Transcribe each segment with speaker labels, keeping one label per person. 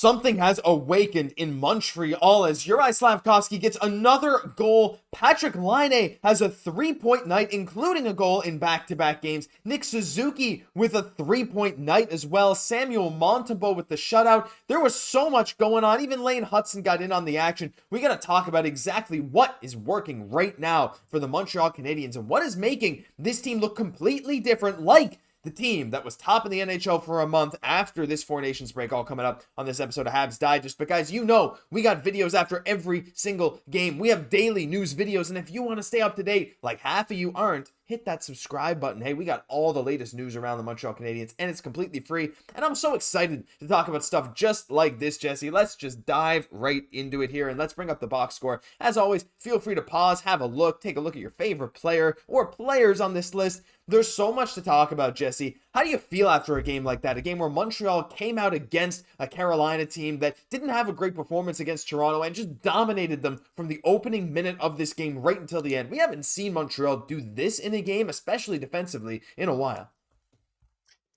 Speaker 1: Something has awakened in Montreal as Juraj Slafkovsky gets another goal. Patrick Laine has a 3-point night, including a goal in back-to-back games. Nick Suzuki with a 3-point night as well. Samuel Montembeault with the shutout. There was so much going on. Even Hutson got in on the action. We got to talk about exactly what is working right now for the Montreal Canadiens and what is making this team look completely different, like the team that was top in the NHL for a month after this Four Nations break, all coming up on this episode of Habs Digest. But guys, you know we got videos after every single game. We have daily news videos, and if you want to stay up to date, like half of you aren't, hit that subscribe button. Hey, we got all the latest news around the Montreal Canadiens, and it's completely free. And I'm so excited to talk about stuff just like this, Jesse. Let's just dive right into it here, and let's bring up the box score. As always, feel free to pause, have a look, take a look at your favorite player or players on this list. There's so much to talk about, Jesse. How do you feel after a game like that? A game where Montreal came out against a Carolina team that didn't have a great performance against Toronto and just dominated them from the opening minute of this game right until the end. We haven't seen Montreal do this in a game, especially defensively, in a while.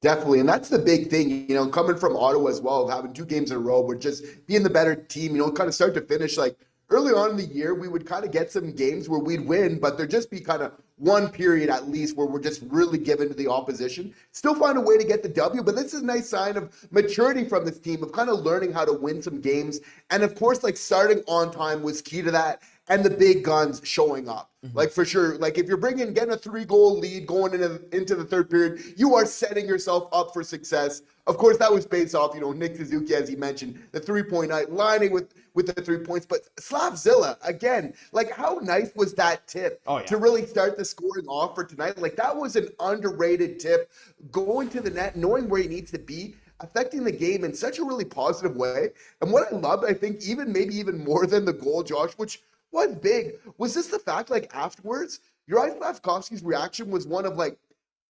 Speaker 2: Definitely. And that's the big thing, coming from Ottawa as well, having 2 games in a row, we're just being the better team, kind of start to finish. Like early on in the year, we would kind of get some games where we'd win, but there'd just be kind of one period at least where we're just really given to the opposition. Still find a way to get the W, but this is a nice sign of maturity from this team, of kind of learning how to win some games. And of course, like starting on time was key to that. And the big guns showing up. Like for sure, like if you're getting a 3-goal lead going into the third period, you are setting yourself up for success. Of course, that was based off, Nick Suzuki, as he mentioned, the 3-point night, lining with the 3 points. But Slavzilla, again, like how nice was that tip to really start the scoring off for tonight? Like that was an underrated tip, going to the net, knowing where he needs to be, affecting the game in such a really positive way. And what I loved, I think, maybe even more than the goal, Josh, which was big, was this the fact, like afterwards, Juraj Slafkovsky's reaction was one of like,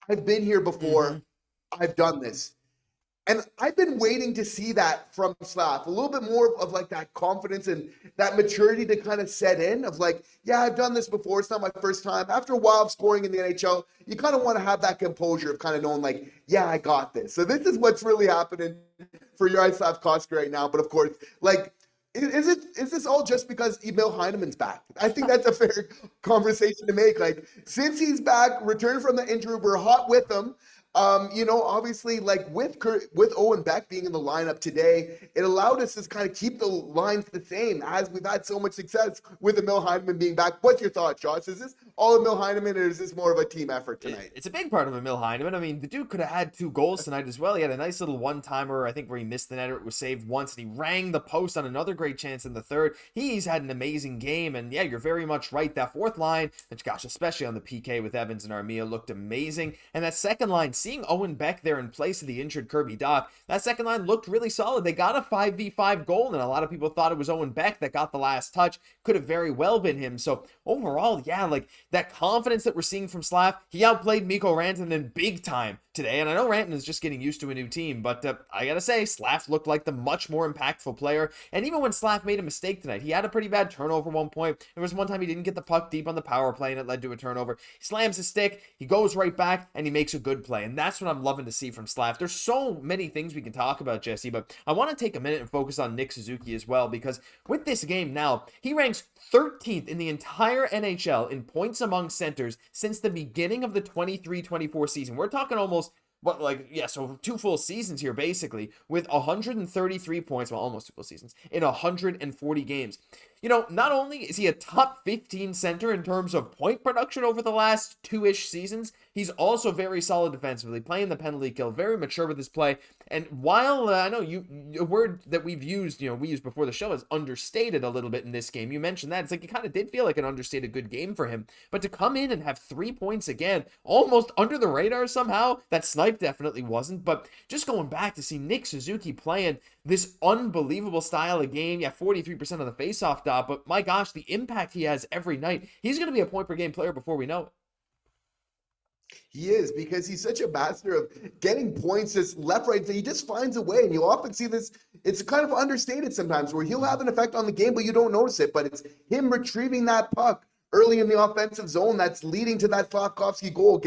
Speaker 2: I've been here before, I've done this. And I've been waiting to see that from Slaf, a little bit more of like that confidence and that maturity to kind of set in of like, yeah, I've done this before. It's not my first time. After a while of scoring in the NHL, you kind of want to have that composure of kind of knowing like, yeah, I got this. So this is what's really happening for Juraj Slafkovsky right now. But of course, like, is this all just because Emil Heineman's back? I think that's a fair conversation to make. Like, since he's back, returned from the injury, we're hot with him. Obviously, like with Owen Beck being in the lineup today, it allowed us to kind of keep the lines the same as we've had so much success with Emil Heineman being back. What's your thought, Josh? Is this all Emil Heineman, or is this more of a team effort tonight?
Speaker 1: It's a big part of Emil Heineman. I mean, the dude could have had 2 goals tonight as well. He had a nice little one-timer, I think, where he missed the net, or it was saved once, and he rang the post on another great chance in the third. He's had an amazing game, and yeah, you're very much right. That fourth line, which, gosh, especially on the PK with Evans and Armia, looked amazing. And that second line, seeing Owen Beck there in place of the injured Kirby Dach, that second line looked really solid. They got a 5v5 goal, and a lot of people thought it was Owen Beck that got the last touch. Could have very well been him. So overall, yeah, like that confidence that we're seeing from Slaf, he outplayed Mikko Rantanen big time today. And I know Rantanen is just getting used to a new team, but I gotta say, Slaf looked like the much more impactful player. And even when Slaf made a mistake tonight, he had a pretty bad turnover at one point. There was one time he didn't get the puck deep on the power play, and it led to a turnover. He slams his stick, he goes right back, and he makes a good play. And that's what I'm loving to see from Slaf. There's so many things we can talk about, Jesse, but I want to take a minute and focus on Nick Suzuki as well, because with this game now, he ranks 13th in the entire NHL in points among centers since the beginning of the 23-24 season. We're talking almost, so 2 full seasons here, basically, with 133 points, well, almost 2 full seasons, in 140 games. Not only is he a top 15 center in terms of point production over the last 2-ish seasons, he's also very solid defensively, playing the penalty kill, very mature with his play. And while I know a word that we've used, we used before the show is understated a little bit in this game. You mentioned that. It's like it kind of did feel like an understated good game for him. But to come in and have 3 points again, almost under the radar somehow, that snipe definitely wasn't. But just going back to see Nick Suzuki playing this unbelievable style of game. Yeah, 43% of the faceoff dot, but my gosh, the impact he has every night. He's going to be a point per game player before we know it.
Speaker 2: He is, because he's such a master of getting points just left, right. So he just finds a way. And you often see this, it's kind of understated sometimes, where he'll have an effect on the game, but you don't notice it. But it's him retrieving that puck early in the offensive zone that's leading to that Slafkovsky goal,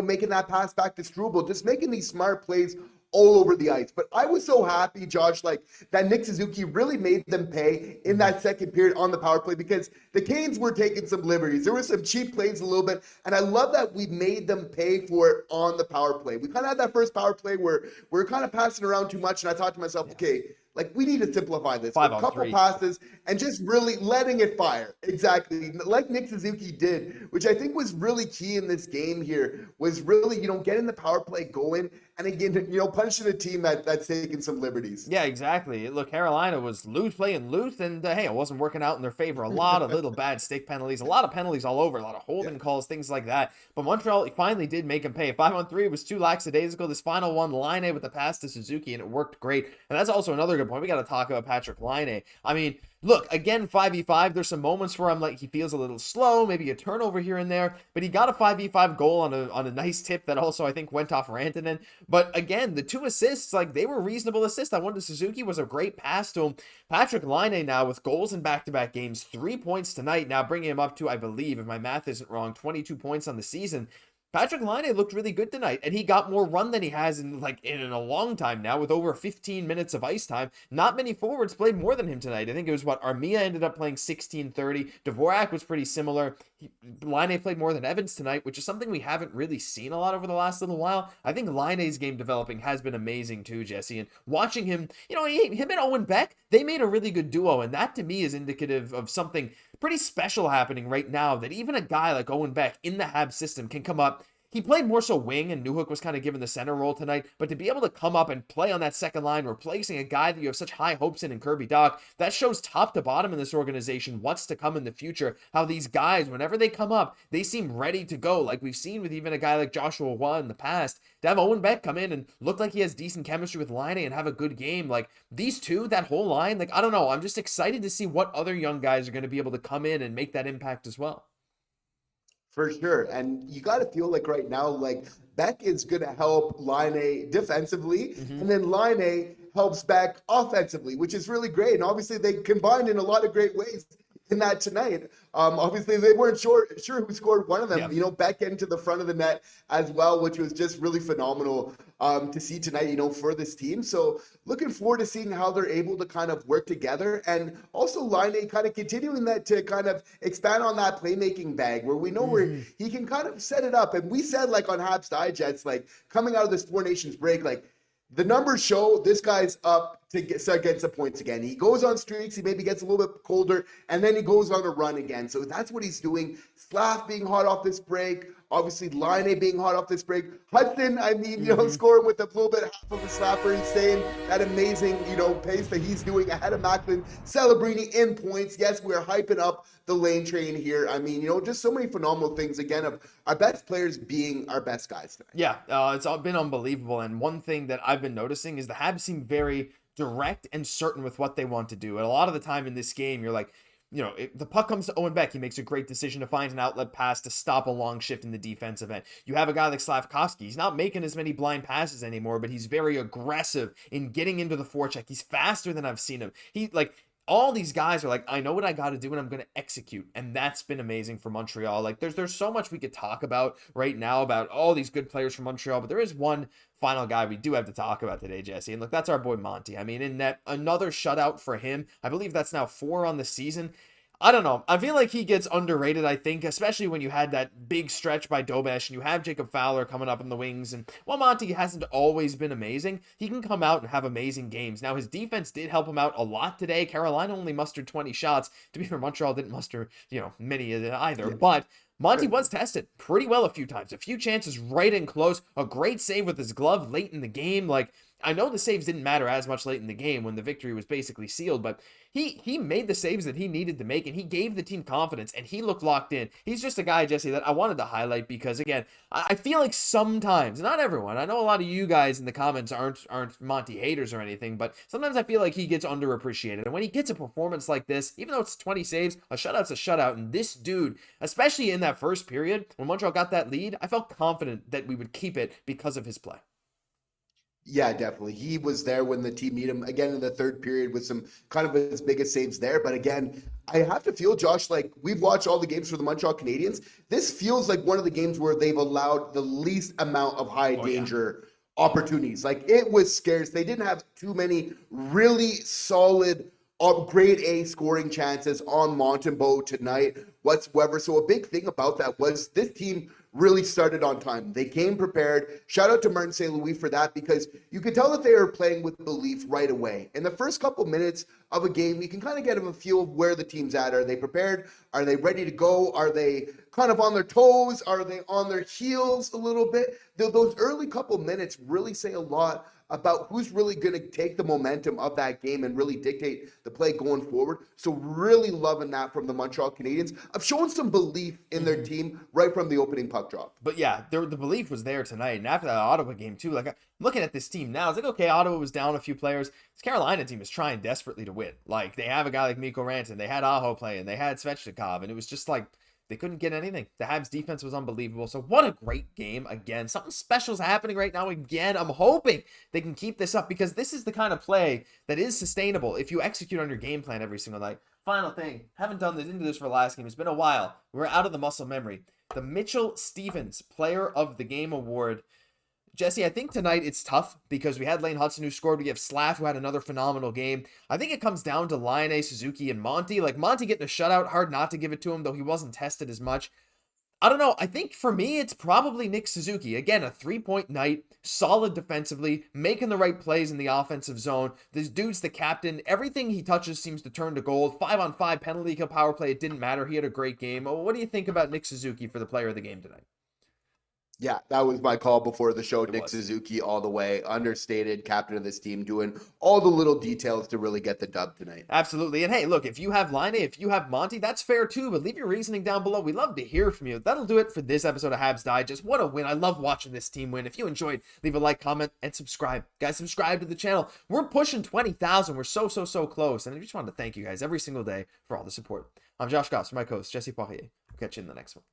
Speaker 2: making that pass back to Struble, just making these smart plays all over the ice. But I was so happy, Josh, like that Nick Suzuki really made them pay in that second period on the power play, because the Canes were taking some liberties. There were some cheap plays a little bit, and I love that we made them pay for it on the power play. We kind of had that first power play where we're kind of passing around too much, and I thought to myself, okay, like we need to simplify this. A couple passes and just really letting it fire. Exactly. Like Nick Suzuki did, which I think was really key in this game here, was really, getting the power play going. And again, punishing a team that's taking some liberties.
Speaker 1: Yeah, exactly. Look, Carolina was playing loose, and hey, it wasn't working out in their favor. A lot of little bad stick penalties, a lot of penalties all over, a lot of holding calls, things like that. But Montreal finally did make him pay. 5-on-3 was too lackadaisical. This final one, Laine with the pass to Suzuki, and it worked great. And that's also another good point. We got to talk about Patrik Laine. I mean, look, again, 5v5, there's some moments where I'm like, he feels a little slow, maybe a turnover here and there, but he got a 5v5 goal on a nice tip that also, I think, went off Rantanen. But again, the 2 assists, like, they were reasonable assists. That one to Suzuki was a great pass to him. Patrik Laine now with goals in back-to-back games, 3 points tonight, now bringing him up to, I believe, if my math isn't wrong, 22 points on the season. Patrik Laine looked really good tonight, and he got more run than he has in a long time now, with over 15 minutes of ice time. Not many forwards played more than him tonight. I think it was Armia ended up playing 16-30. Dvorak was pretty similar. Laine played more than Evans tonight, which is something we haven't really seen a lot over the last little while. I think Laine's game developing has been amazing too, Jesse, and watching him, him and Owen Beck, they made a really good duo, and that to me is indicative of something pretty special happening right now, that even a guy like Owen Beck in the Habs system can come up. He played more so wing, and Newhook was kind of given the center role tonight, but to be able to come up and play on that second line, replacing a guy that you have such high hopes in Kirby Dach, that shows top to bottom in this organization what's to come in the future, how these guys, whenever they come up, they seem ready to go, like we've seen with even a guy like Joshua Roy in the past. To have Owen Beck come in and look like he has decent chemistry with Laine and have a good game, like these two, that whole line, like I don't know, I'm just excited to see what other young guys are going to be able to come in and make that impact as well.
Speaker 2: For sure. And you got to feel like right now, like Beck is going to help Laine defensively, and then Laine helps Beck offensively, which is really great. And obviously they combined in a lot of great ways in that tonight. Obviously they weren't sure who scored one of them. Yeah. Beck getting to the front of the net as well, which was just really phenomenal to see tonight, for this team. So looking forward to seeing how they're able to kind of work together, and also Laine kind of continuing that to kind of expand on that playmaking bag where we know where he can kind of set it up. And we said, like on Habs Digest, like coming out of this Four Nations break, like the numbers show this guy's up to start getting some points again. He goes on streaks, he maybe gets a little bit colder, and then he goes on a run again. So that's what he's doing. Slaf being hot off this break, obviously Laine being hot off this break. Hutson, scoring with a little bit half of a slapper. He's staying that amazing, pace that he's doing ahead of Macklin. Celebrini in points. Yes, we're hyping up the Laine train here. I mean, just so many phenomenal things, again, of our best players being our best guys tonight.
Speaker 1: Yeah, it's been unbelievable. And one thing that I've been noticing is the Habs seem very direct and certain with what they want to do. And a lot of the time in this game, you're like, the puck comes to Owen Beck. He makes a great decision to find an outlet pass to stop a long shift in the defensive end. You have a guy like Slafkovsky. He's not making as many blind passes anymore, but he's very aggressive in getting into the forecheck. He's faster than I've seen him. All these guys are like, I know what I got to do and I'm going to execute. And that's been amazing for Montreal. Like there's so much we could talk about right now about all these good players from Montreal, but there is one final guy we do have to talk about today, Jesse. And look, that's our boy Monty. I mean, in that another shutout for him. I believe that's now 4 on the season. I don't know. I feel like he gets underrated, I think, especially when you had that big stretch by Dobesh and you have Jacob Fowler coming up in the wings. And while Monty hasn't always been amazing, he can come out and have amazing games. Now, his defense did help him out a lot today. Carolina only mustered 20 shots. To be fair, Montreal didn't muster, many either. Yeah. But Monty was tested pretty well a few times. A few chances right in close. A great save with his glove late in the game. Like, I know the saves didn't matter as much late in the game when the victory was basically sealed, but he made the saves that he needed to make, and he gave the team confidence, and he looked locked in. He's just a guy, Jesse, that I wanted to highlight because, again, I feel like sometimes, not everyone, I know a lot of you guys in the comments aren't Monty haters or anything, but sometimes I feel like he gets underappreciated. And when he gets a performance like this, even though it's 20 saves, a shutout's a shutout, and this dude, especially in that first period, when Montreal got that lead, I felt confident that we would keep it because of his play.
Speaker 2: Yeah, definitely. He was there when the team needed him again in the third period with some kind of his biggest saves there. But again, I have to feel, Josh, like we've watched all the games for the Montreal Canadiens. This feels like one of the games where they've allowed the least amount of high danger opportunities. Like, it was scarce. They didn't have too many really solid grade A scoring chances on Montembeault tonight whatsoever. So a big thing about that was this team really started on time. They came prepared. Shout out to Martin St. Louis for that, because you could tell that they were playing with belief right away. In the first couple minutes of a game, you can kind of get a feel of where the team's at. Are they prepared? Are they ready to go? Are they kind of on their toes? Are they on their heels a little bit? Those early couple minutes really say a lot about who's really going to take the momentum of that game and really dictate the play going forward. So really loving that from the Montreal Canadiens of showing some belief in their team right from the opening puck drop.
Speaker 1: But yeah, the belief was there tonight. And after that Ottawa game too, like, I'm looking at this team now, it's like, okay, Ottawa was down a few players. This Carolina team is trying desperately to win. Like, they have a guy like Mikko Rantanen, they had Aho playing, they had Xhekaj, and it was just like, they couldn't get anything. The Habs defense was unbelievable. So what a great game again. Something special is happening right now again. I'm hoping they can keep this up, because this is the kind of play that is sustainable if you execute on your game plan every single night. Final thing, haven't done this into this for the last game. It's been a while. We're out of the muscle memory. The Mitchell Stevens Player of the Game Award. Jesse, I think tonight it's tough because we had Hutson who scored. We have Slaf who had another phenomenal game. I think it comes down to Laine, Suzuki, and Monty. Like, Monty getting a shutout, hard not to give it to him, though he wasn't tested as much. I don't know. I think for me, it's probably Nick Suzuki. Again, a 3-point night, solid defensively, making the right plays in the offensive zone. This dude's the captain. Everything he touches seems to turn to gold. 5-on-5 penalty kill power play. It didn't matter. He had a great game. What do you think about Nick Suzuki for the player of the game tonight?
Speaker 2: Yeah, that was my call before the show. Nick Suzuki all the way. Understated captain of this team, doing all the little details to really get the dub tonight.
Speaker 1: Absolutely. And hey, look, if you have Laine, if you have Monty, that's fair too, but leave your reasoning down below. We love to hear from you. That'll do it for this episode of Habs Digest. What a win. I love watching this team win. If you enjoyed, leave a like, comment, and subscribe. Guys, subscribe to the channel. We're pushing 20,000. We're so close. And I just wanted to thank you guys every single day for all the support. I'm Josh Gosse, my co-host, Jesse Poirier. I'll catch you in the next one.